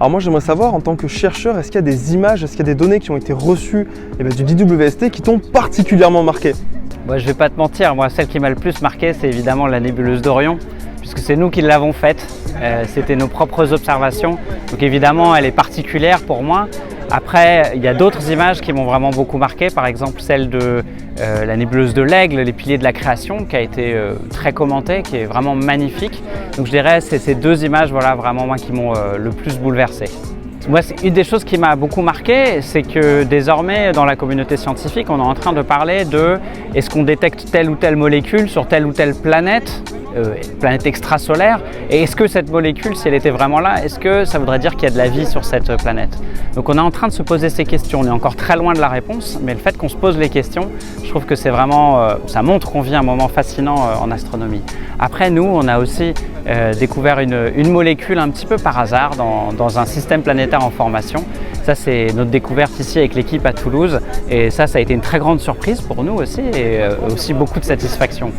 Alors moi j'aimerais savoir en tant que chercheur, est-ce qu'il y a des images, est-ce qu'il y a des données qui ont été reçues du DWST qui t'ont particulièrement marqué? Moi, je vais pas te mentir, moi celle qui m'a le plus marqué, c'est évidemment la nébuleuse d'Orion, puisque c'est nous qui l'avons faite, c'était nos propres observations, donc évidemment elle est particulière pour moi. Après, il y a d'autres images qui m'ont vraiment beaucoup marqué, par exemple celle de la nébuleuse de l'Aigle, les piliers de la création, qui a été très commentée, qui est vraiment magnifique. Donc je dirais c'est ces deux images voilà, vraiment moi, qui m'ont le plus bouleversé. Moi, c'est une des choses qui m'a beaucoup marqué, c'est que désormais, dans la communauté scientifique, on est en train de parler de est-ce qu'on détecte telle ou telle molécule sur telle ou telle planète extrasolaire, et est-ce que cette molécule, si elle était vraiment là, est-ce que ça voudrait dire qu'il y a de la vie sur cette planète? Donc on est en train de se poser ces questions, on est encore très loin de la réponse, mais le fait qu'on se pose les questions, je trouve que c'est vraiment, ça montre qu'on vit un moment fascinant en astronomie. Après nous, on a aussi découvert une molécule un petit peu par hasard dans un système planétaire en formation. Ça, c'est notre découverte ici avec l'équipe à Toulouse, et ça a été une très grande surprise pour nous aussi, et aussi beaucoup de satisfaction.